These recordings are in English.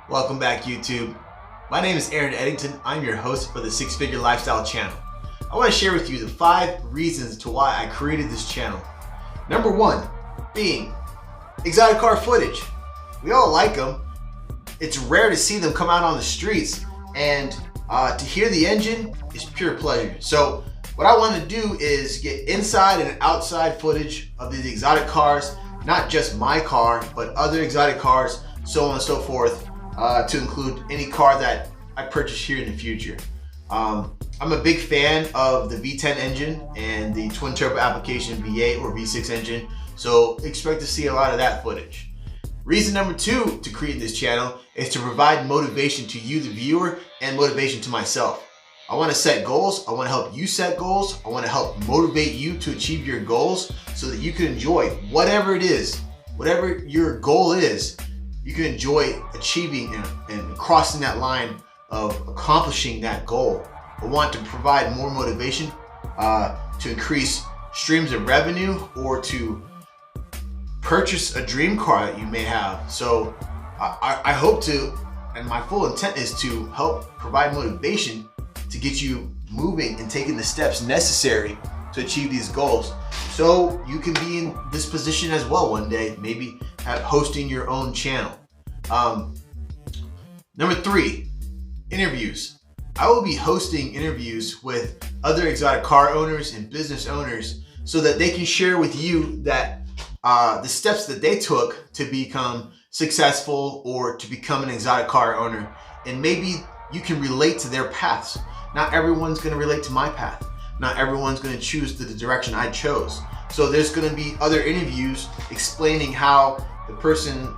Welcome back, YouTube. My name is Aaron Eddington. I'm your host for the Six Figure Lifestyle channel. I want to share with you the 5 reasons to why I created this channel. Number 1 being exotic car footage. We all like them. It's rare to see them come out on the streets, and to hear the engine is pure pleasure. So what I want to do is get inside and outside footage of these exotic cars, not just my car, but other exotic cars, so on and so forth, to include any car that I purchase here in the future. I'm a big fan of the V10 engine and the twin turbo application V8 or V6 engine, so expect to see a lot of that footage. Reason number 2 to create this channel is to provide motivation to you, the viewer, and motivation to myself. I want to set goals. I want to help you set goals. I want to help motivate you to achieve your goals so that you can enjoy whatever it is, whatever your goal is, you can enjoy achieving and crossing that line of accomplishing that goal. I want to provide more motivation to increase streams of revenue or to purchase a dream car that you may have. So I hope to, and my full intent is to help provide motivation to get you moving and taking the steps necessary to achieve these goals, so you can be in this position as well one day, maybe hosting your own channel. Number 3, interviews. I will be hosting interviews with other exotic car owners and business owners so that they can share with you that the steps that they took to become successful or to become an exotic car owner, and maybe you can relate to their paths. Not everyone's going to relate to my path. Not everyone's going to choose the direction I chose. So there's going to be other interviews explaining how the person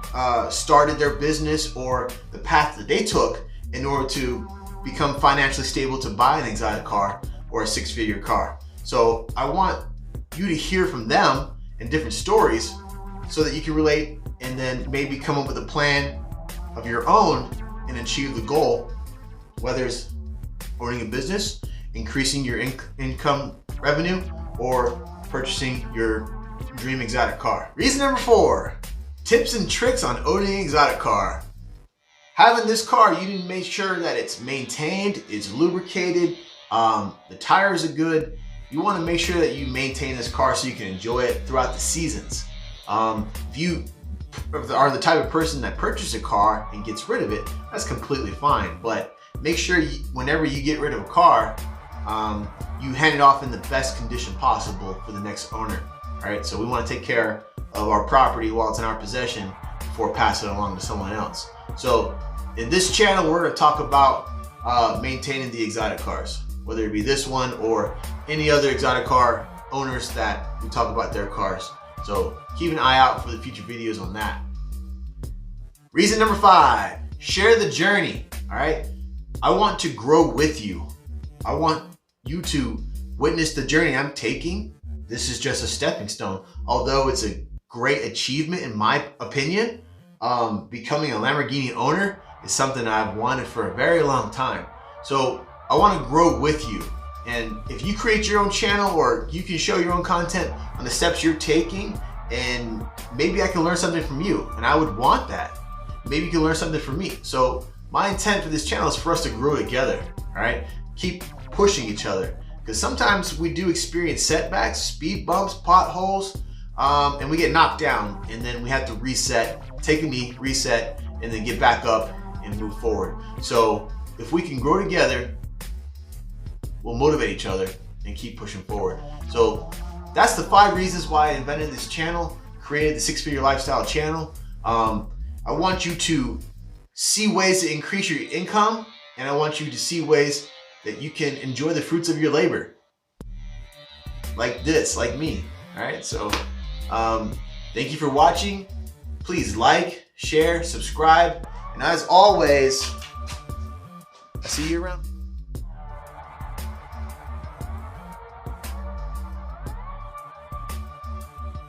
started their business or the path that they took in order to become financially stable to buy an exotic car or a 6-figure car. So I want you to hear from them and different stories so that you can relate and then maybe come up with a plan of your own and achieve the goal, whether it's owning a business, increasing your income revenue, or purchasing your dream exotic car. Reason number 4, tips and tricks on owning an exotic car. Having this car, you need to make sure that it's maintained, it's lubricated, the tires are good. You want to make sure that you maintain this car so you can enjoy it throughout the seasons. If you are the type of person that purchases a car and gets rid of it, that's completely fine. But make sure whenever you get rid of a car, you hand it off in the best condition possible for the next owner. All right, so we want to take care of our property while it's in our possession before passing it along to someone else. So in this channel, we're going to talk about maintaining the exotic cars, whether it be this one or any other exotic car owners that we talk about their cars. So keep an eye out for the future videos on that. Reason number 5, share the journey. All right, I want to grow with you. I want you to witness the journey I'm taking. This is just a stepping stone. Although it's a great achievement in my opinion, becoming a Lamborghini owner is something I've wanted for a very long time. So I want to grow with you. And if you create your own channel, or you can show your own content on the steps you're taking, and maybe I can learn something from you, and I would want that. Maybe you can learn something from me. So my intent for this channel is for us to grow together, all right? Keep pushing each other, because sometimes we do experience setbacks, speed bumps, potholes, and we get knocked down, and then we have to reset, take a knee, reset, and then get back up and move forward. So if we can grow together, we'll motivate each other and keep pushing forward. So that's the 5 reasons why I invented this channel, created the 6-Figure Lifestyle channel. I want you to see ways to increase your income, and I want you to see ways that you can enjoy the fruits of your labor. Like this, like me, all right? So thank you for watching. Please like, share, subscribe, and as always, I see you around.